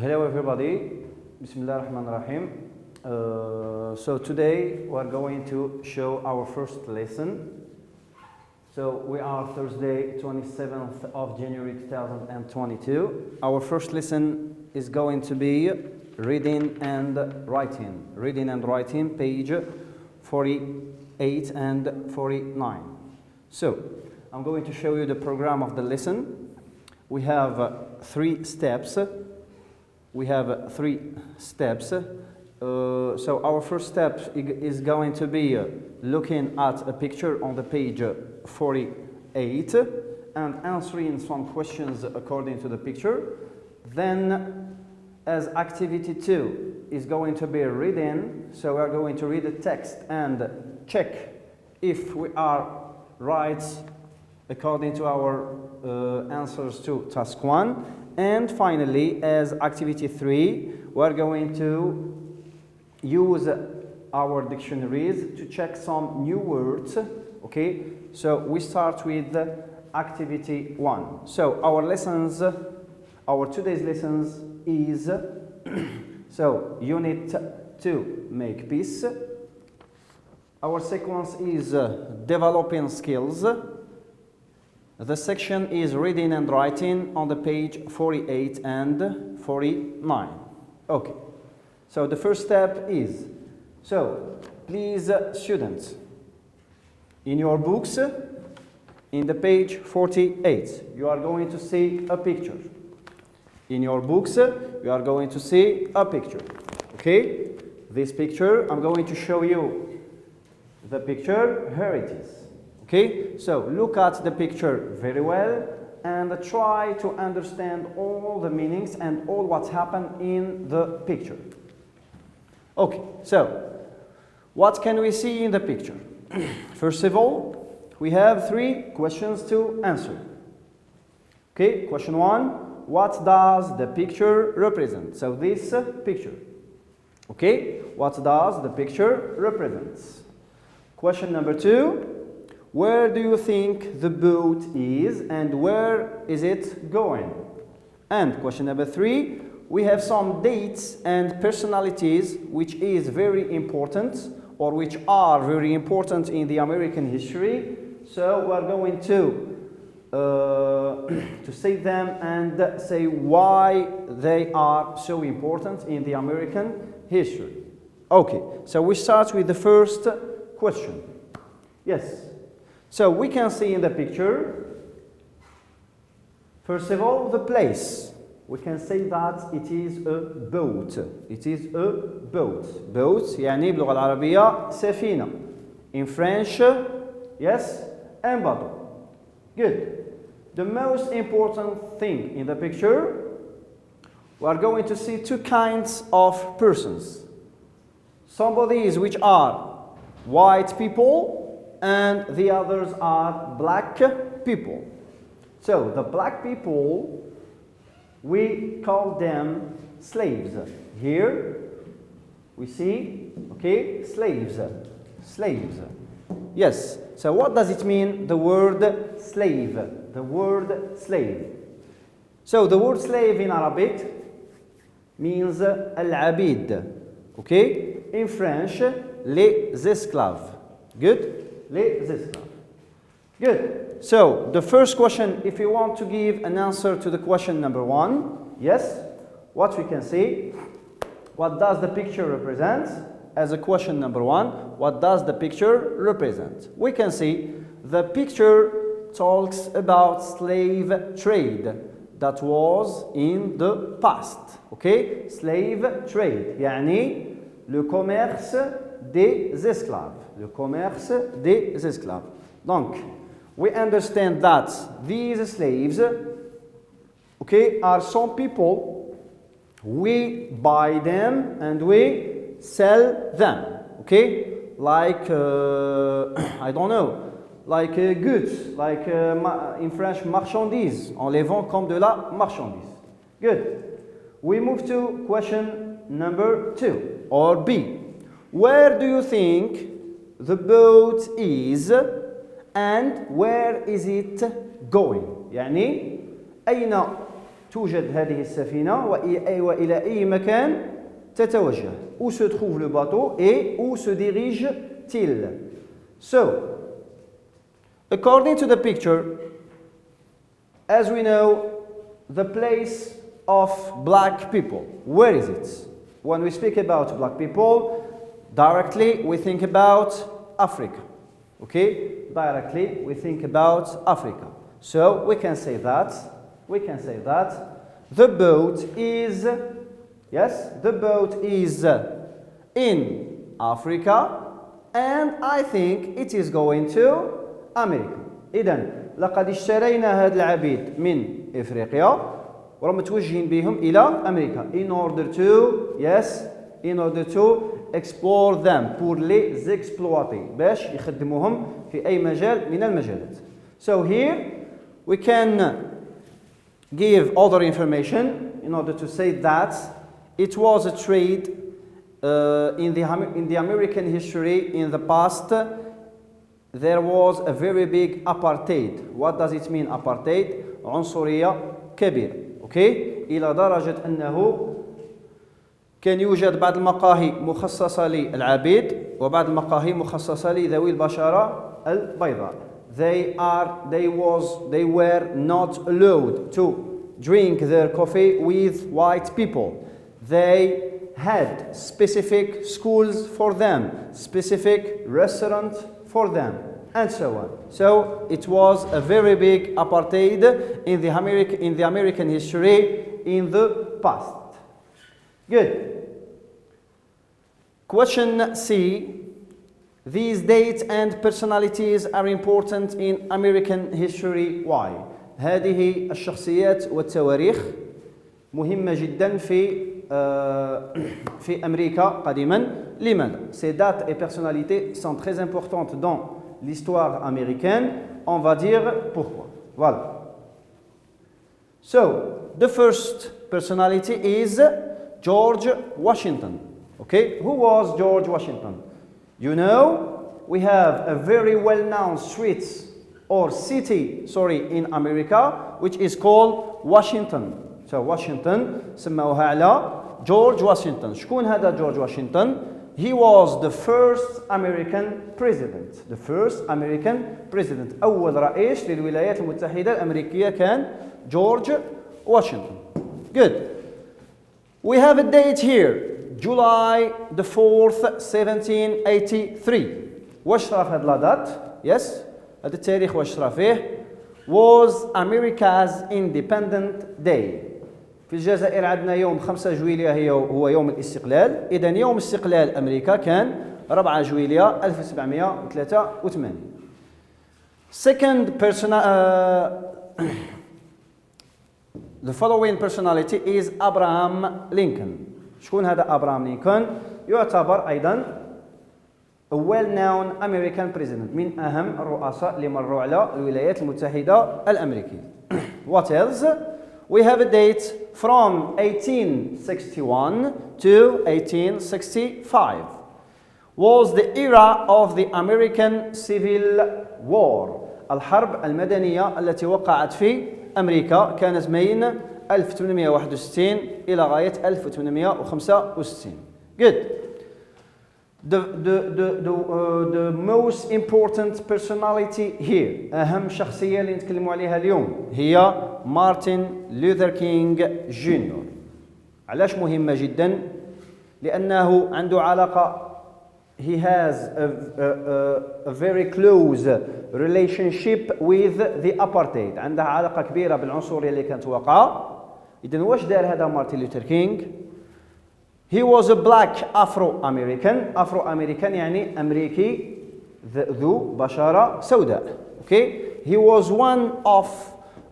Hello everybody, Bismillah ar-Rahman ar-Rahim. So today we are going to show our first lesson. So we are Thursday 27th of January 2022. Our first lesson is going to be reading and writing. Reading and writing, page 48 and 49. So I'm going to show you the program of the lesson. We have three steps. So our first step is going to be looking at a picture on the page 48 and answering some questions according to the picture. Then as activity 2 is going to be reading, so we are going to read the text and check if we are right according to our answers to task 1. And finally, as activity 3, we are going to use our dictionaries to check some new words. Okay, so we start with activity 1. So our today's lessons is so unit 2, make peace. Our sequence is developing skills. The section is reading and writing on the page 48 and 49. Okay, so the first step is, so please students, in your books, in the page 48, you are going to see a picture. In your books, you are going to see a picture. Okay, this picture, I'm going to show you the picture, here it is. Okay, so look at the picture very well and try to understand all the meanings and all what's happened in the picture. Okay, so what can we see in the picture? First of all, we have 3 questions to answer. Okay, question 1, what does the picture represent? So this picture. Okay, what does the picture represent? Question number 2, where do you think the boat is and where is it going? And question number 3, we have some dates and personalities which is very important or which are very important in the American history. So we are going to say them and say why they are so important in the American history. Okay, so we start with the first question. Yes. So we can see in the picture, first of all, the place. We can say that it is a boat. It is a boat. Boat, يعني باللغة العربية سفينة. In French, yes, un bateau. Good. The most important thing in the picture, we are going to see 2 kinds of persons. Somebody which are white people, and the others are black people. So the black people, we call them slaves. Here we see, okay, slaves. Yes, so what does it mean, the word slave? The word slave. So the word slave in Arabic means al-abid. Okay, in French, les esclaves. Good? Les esclaves. Good. So the first question, if you want to give an answer to the question number 1, yes, what we can see, what does the picture represent? As a question number 1, what does the picture represent? We can see the picture talks about slave trade that was in the past. Okay, slave trade, يعني le commerce des esclaves. Le commerce des esclaves. Donc, we understand that these slaves, okay, are some people, we buy them and we sell them, okay, like, I don't know, like goods, like in French, marchandises. On les vend comme de la marchandise. Good. We move to question number 2, or B. Where do you think the boat is and where is it going? يعني أين توجد هذه السفينة وإلى أي مكان تتوجه. Où se trouve le bateau et où se dirige-t-il? So, according to the picture, as we know, the place of black people, where is it? When we speak about black people, directly we think about Africa. Okay? Directly we think about Africa. So we can say that the boat is, yes, the boat is in Africa, and I think it is going to America. إذن لقد اشترينا هذا العبيد من إفريقيا ورا متوجهين بهم إلى أمريكا in order to explore them, pour les exploiter, باش يخدموهم في أي مجال من المجالات. So here we can give other information in order to say that it was a trade in the American history in the past. There was a very big apartheid. What does it mean apartheid? عنصرية كبيرة. Okay? إلى درجة أنه كان يوجد بعض المقاهي مخصصة للعبيد وبعض المقاهي مخصصة لذوي البشرة البيضاء. They were not allowed to drink their coffee with white people. They had specific schools for them, specific restaurants for them, and so on. So it was a very big apartheid in the American history in the past. Good. Question C. These dates and personalities are important in American history. Why? هذه الشخصيات والتواريخ مهمة جدا في أمريكا قديما. لماذا؟ Ces dates et personnalités sont très importantes dans l'histoire américaine. On va dire pourquoi. Voilà. So, the first personality is George Washington. Okay, who was George Washington? You know, we have a very well-known street or city, in America, which is called Washington. So Washington, سموها على George Washington. شكون هذا George Washington? He was the first American president. The first American president. أول رئيس للولايات المتحدة الأمريكية كان George Washington. Good. We have a date here. July the 4th, 1783. واش راه في هاد لا دات؟ Yes. هذا التاريخ واش راه فيه؟ Was America's Independent Day. في الجزائر عندنا يوم 5 جويلية هو يوم الاستقلال. إذن يوم استقلال أمريكا كان 4 جويلية 1783. Second the following personality is Abraham Lincoln. شكون هذا أبراهام لينكولن؟ يعتبر أيضا a well-known American president من أهم الرؤساء اللي مروا على الولايات المتحدة الأمريكية. What else? We have a date from 1861 to 1865. Was the era of the American Civil War. الحرب المدنية التي وقعت في أمريكا كانت بين 1861 إلى غاية 1865. Good. The most important personality here, أهم شخصية اللي نتكلموا عليها اليوم هي مارتن لوثر كينغ جونيور. علاش مهمة جدا؟ لأنه عنده علاقة. He has a very close relationship with the apartheid. عنده علاقة كبيرة بالعنصرية اللي كانت واقعة. إذن واش دار هذا مارتن لوثر كينغ؟ He was a black Afro-American. Afro-American يعني أمريكي ذو بشرة سوداء. Okay? He was one of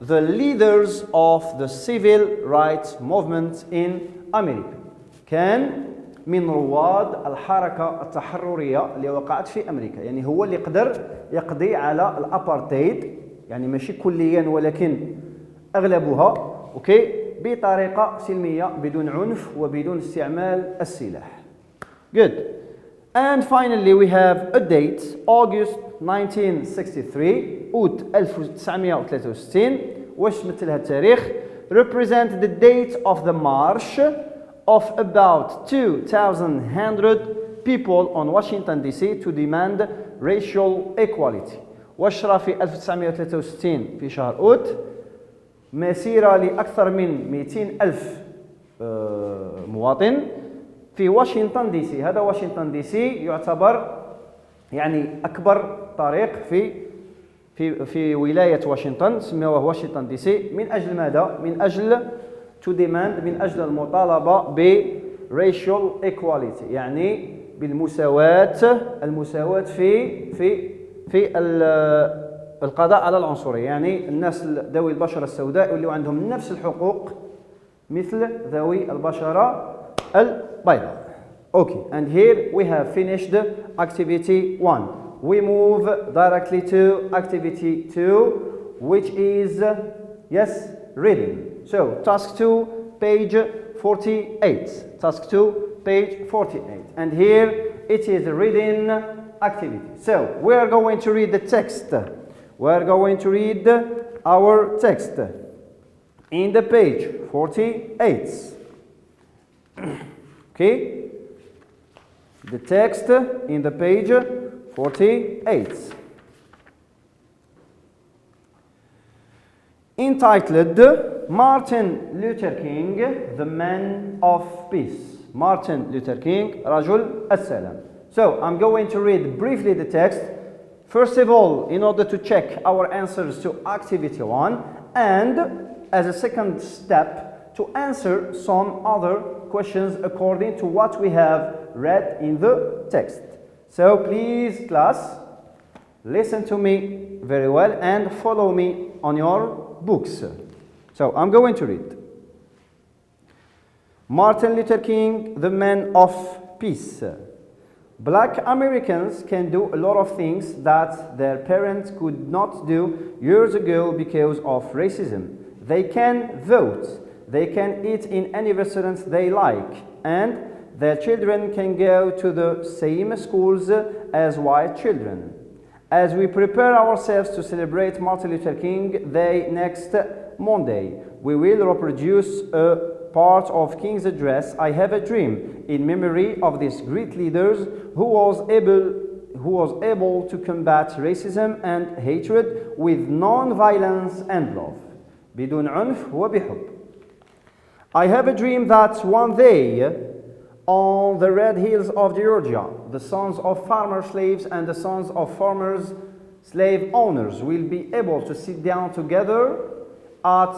the leaders of the civil rights movement in America. كان من رواد الحركة التحررية اللي وقعت في أمريكا. يعني هو اللي قدر يقضي على الأبارتايد، يعني ماشي كليا ولكن أغلبها. Okay? بطريقة سلمية بدون عنف وبدون استعمال السلاح. Good. And finally we have a date, August 1963, أوت 1963. واش مثل هذا التاريخ؟ represent the date of the march of about 2,100 people on Washington DC to demand racial equality. وشرى في 1963 في شهر أوت مسيرة لأكثر من 200 ألف مواطن في واشنطن دي سي. هذا واشنطن دي سي يعتبر يعني أكبر طريق في ولاية واشنطن، سموه واشنطن دي سي. من أجل ماذا؟ من أجل to demand، من أجل المطالبة ب racial equality، يعني المساواة في القضاء على العنصرية، يعني الناس ذوي البشرة السوداء اللي عندهم نفس الحقوق مثل ذوي البشرة البيضاء. Okay, and here we have finished activity 1. We move directly to activity 2, which is, yes, reading. So, task 2, page 48. Task 2, page 48. And here it is a reading activity. So, we are going to read the text. We are going to read our text in the page 48. Okay? The text in the page 48. Entitled Martin Luther King, the Man of Peace. Martin Luther King, رجل السلام. So, I'm going to read briefly the text. First of all, in order to check our answers to activity 1, and as a second step, to answer some other questions according to what we have read in the text. So, please, class, listen to me very well and follow me on your books. So, I'm going to read. Martin Luther King, the Man of Peace. Black Americans can do a lot of things that their parents could not do years ago because of racism. They can vote, they can eat in any restaurants they like, and their children can go to the same schools as white children. As we prepare ourselves to celebrate Martin Luther King Day next Monday, we will reproduce a part of King's address, I Have a Dream, in memory of these great leaders who was able to combat racism and hatred with non-violence and love. بدون عنف وبحب. I have a dream that one day, on the red hills of Georgia, the sons of farmer slaves and the sons of farmers slave owners will be able to sit down together at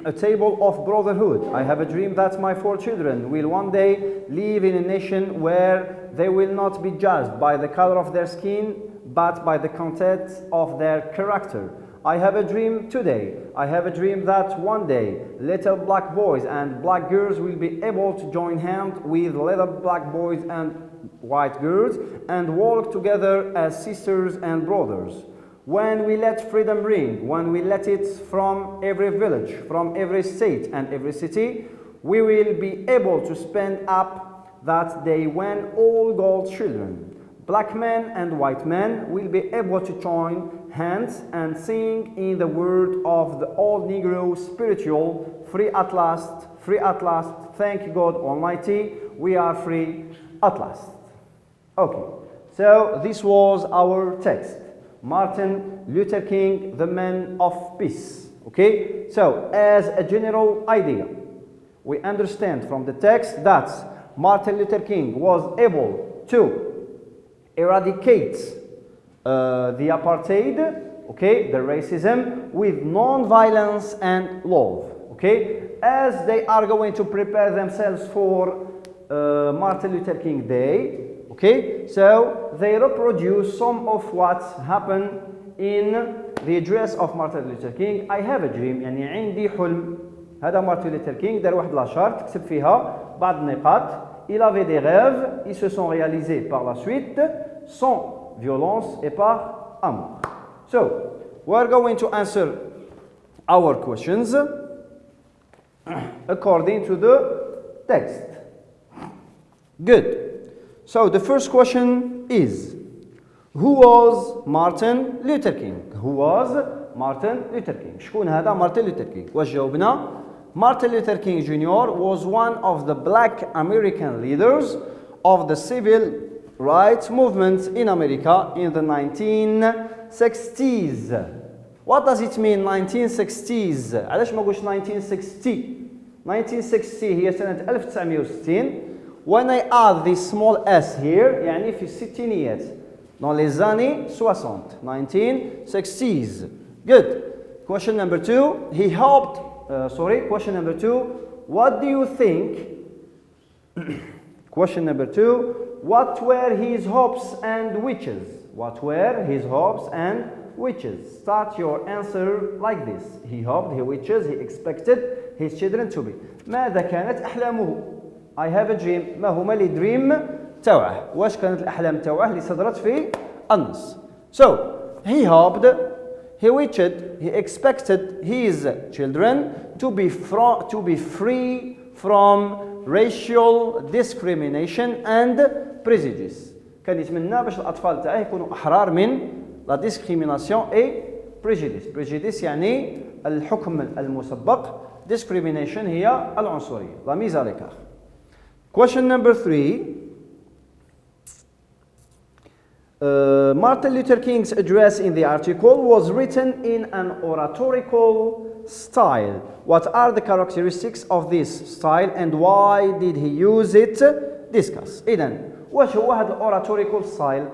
a table of brotherhood. I have a dream that my 4 children will one day live in a nation where they will not be judged by the color of their skin, but by the content of their character. I have a dream today. I have a dream that one day little black boys and black girls will be able to join hands with little black boys and white girls and walk together as sisters and brothers. When we let freedom ring, when we let it from every village, from every state and every city, we will be able to spend up that day when all God's children, black men and white men, will be able to join hands and sing in the word of the old Negro spiritual, free at last, thank God Almighty, we are free at last. Okay, so this was our text. Martin Luther King, the Man of Peace. Okay, so as a general idea, we understand from the text that Martin Luther King was able to eradicate the apartheid, okay, the racism, with non-violence and love. Okay, as they are going to prepare themselves for Martin Luther King Day. Okay, so they reproduce some of what happened in the address of Martin Luther King. I have a dream, يعني عندي حلم. هذا مارتن لوثر كينغ دار واحد لاشارت كتب فيها بعض النقاط. Il avait des rêves, ils se sont réalisés par la suite, sans violence et par amour. So, we are going to answer our questions according to the text. Good. So the first question is, who was Martin Luther King? Who was مارتن لوثر كينغ. شكون هذا مارتن لوثر كينغ؟ واش جاوبنا؟ Martin Luther King Jr. was one of the black American leaders of the civil rights movement in America in the 1960s. What does it mean 1960s؟ علاش ما قلتش 1960؟ 1960 هي سنة 1960. When I add this small s here يعني في الستينيات. Dans les années 60. 1960s. Good. Question number 2. He helped. Question number 2. What do you think? Question number 2. What were his hopes and wishes? What were his hopes and wishes? Start your answer like this. He hoped, he wishes, he expected his children to be. ماذا كانت أحلامه؟ I have a dream. ما هما لي دريم تاوعه؟ واش كانت الأحلام تاوعه اللي صدرت في النص؟ So, he hoped, he wished, he expected his children to be free from racial discrimination and prejudice. كان يتمنى باش الأطفال تاعه يكونوا أحرار من la discrimination et prejudice. Prejudice يعني الحكم المسبق. Discrimination هي العنصرية. La mise à l'écart. Question number 3. Martin Luther King's address in the article was written in an oratorical style. What are the characteristics of this style and why did he use it? Discuss. إذن واش هو هذا oratorical style؟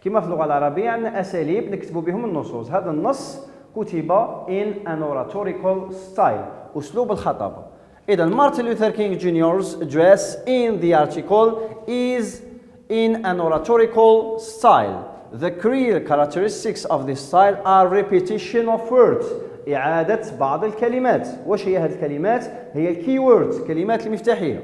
كما في اللغة العربية عندنا أساليب نكتبوا بهم النصوص. هذا النص كتب in an oratorical style. أسلوب الخطابة. إذن Martin Luther King Jr.'s address in the article is in an oratorical style. The clear characteristics of this style are repetition of words. إعادة بعض الكلمات. وش هي هذه الكلمات؟ هي الكيوردز، كلمات المفتاحية.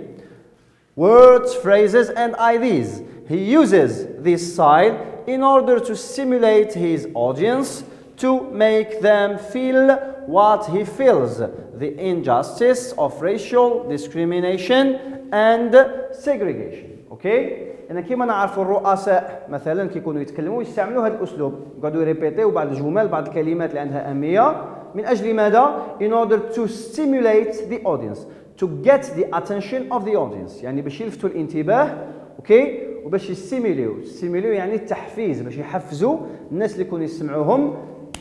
Words, phrases and ideas. He uses this style in order to stimulate his audience to make them feel what he feels. The injustice of racial discrimination and segregation. Okay? أنا كيما نعرفوا الرؤساء مثلا كيكونوا يتكلموا يستعملوا هذا الأسلوب، يقعدوا يريبيتيو بعض الجمل بعض الكلمات اللي عندها أهمية من أجل ماذا؟ In order to stimulate the audience, to get the attention of the audience. يعني باش يلفتوا الانتباه، أوكي؟ وباش يستيميليو يعني التحفيز، باش يحفزوا الناس اللي يكونوا يسمعوهم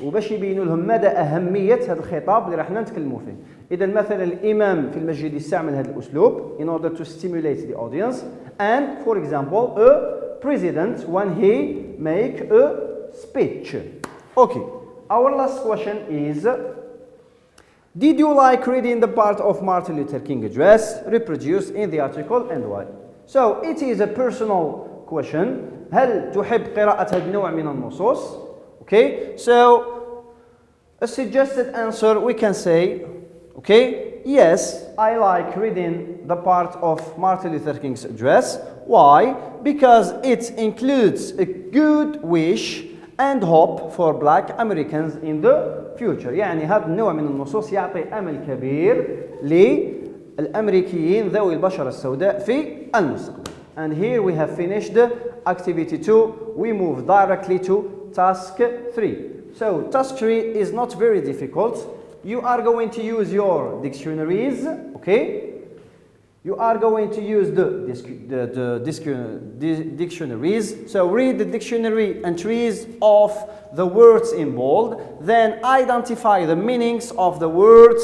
وباش يبينوا لهم مدى أهمية هذا الخطاب اللي راح نتكلموا فيه. إذا مثلا الإمام في المسجد يستعمل هذا الأسلوب in order to stimulate the audience. And for example, a president when he make a speech. Okay, our last question is, did you like reading the part of Martin Luther King address reproduced in the article and why? So it is a personal question. هل تحب قراءة هذا النوع من النصوص؟ Okay, so a suggested answer we can say, okay, yes, I like reading the part of Martin Luther King's address. Why? Because it includes a good wish and hope for black Americans in the future. يعني هذا النوع من النصوص يعطي أمل كبير للأمريكيين ذوي البشرة السوداء في المستقبل. And here we have finished activity 2. We move directly to task 3. So task 3 is not very difficult. You are going to use your dictionaries, okay? You are going to use the dictionaries. So read the dictionary entries of the words in bold, then identify the meanings of the words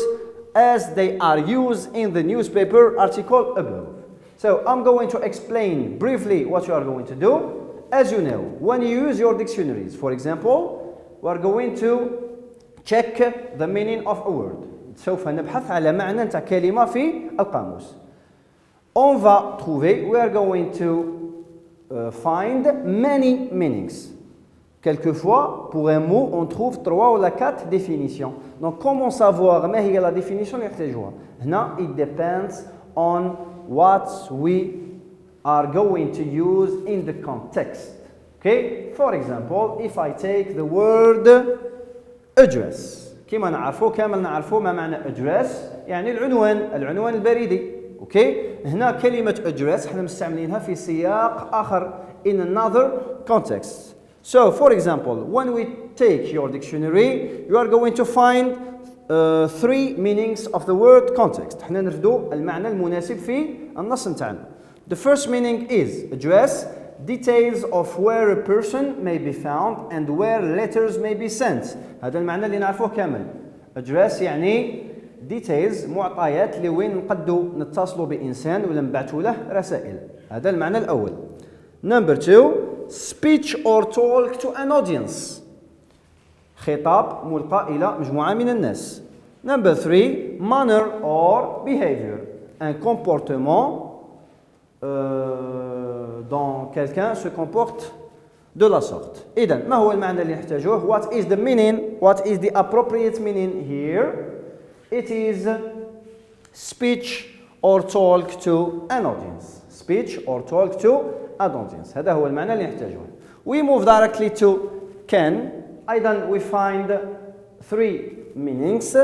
as they are used in the newspaper article above. So I'm going to explain briefly what you are going to do. As you know, when you use your dictionaries, for example, we are going to check the meaning of a word. سوف نبحث على معنى نتاع كلمة في القاموس. On va trouver, we are going to find many meanings. Quelquefois, pour un mot, on trouve 3 ou 4 définitions. Donc, comment savoir ما هي la définition اللي نحتاجوها؟ هنا, it depends on what we are going to use in the context. Okay? For example, if I take the word address. كما نعرفوا كامل نعرفوا ما معنى address يعني العنوان البريدي. اوكي هنا كلمة address احنا مستعملينها في سياق آخر in another context. So for example, when we take your dictionary, you are going to find three meanings of the word context. احنا نرفدوا المعنى المناسب في النص نتاعنا. The first meaning is address, details of where a person may be found and where letters may be sent. هذا المعنى اللي نعرفوه كامل. Address يعني details معطيات لوين نقدو نتصلوا بإنسان ولا نبعثوا له رسائل. هذا المعنى الأول. Number two, speech or talk to an audience. خطاب ملقى إلى مجموعة من الناس. Number three, manner or behavior. Un comportement dont quelqu'un se comporte de la sorte. إذن ما هو المعنى اللي نحتاجوه؟ What is the meaning? What is the appropriate meaning here? It is speech or talk to an audience. Speech or talk to an audience. هذا هو المعنى اللي نحتاجوه. We move directly to can. أيضا we find three meanings.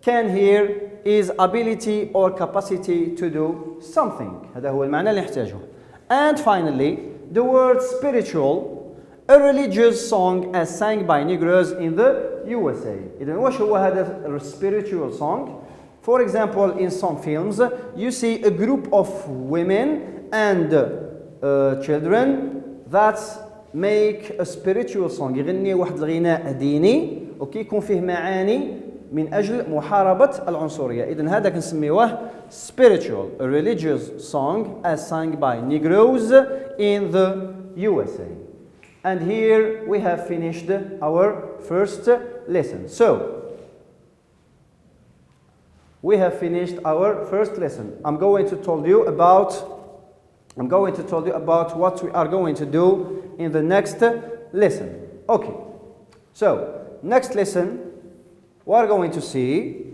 Can here is ability or capacity to do something. هذا هو المعنى اللي نحتاجه. And finally, the word spiritual, a religious song as sang by Negroes in the USA. إذن واش هو هذا spiritual song? For example, in some films, you see a group of women and children that make a spiritual song. يغني واحد الغناء ديني وكيكون فيه معاني من أجل محاربة العنصرية. إذن هذا كنسميوه spiritual, a religious song as sung by Negroes in the USA. And here we have finished our first lesson. So, we have finished our first lesson. I'm going to tell you about what we are going to do in the next lesson. Okay. So, next lesson we are going to see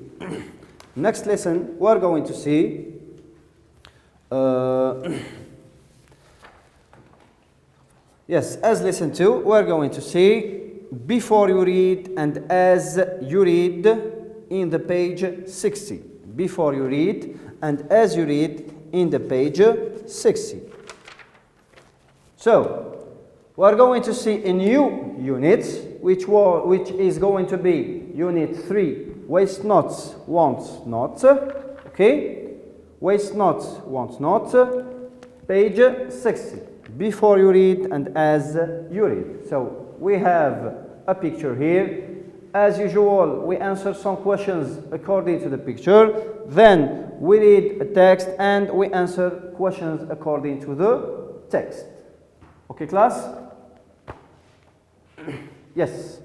yes, as lesson 2 we are going to see before you read and as you read in the page 60. Before you read and as you read in the page 60. So, we are going to see a new unit which is going to be unit 3, waste not, want not. Okay? Waste not, want not. Page 60. Before you read and as you read. So, we have a picture here. As usual, we answer some questions according to the picture. Then we read a text and we answer questions according to the text. Okay, class? Yes.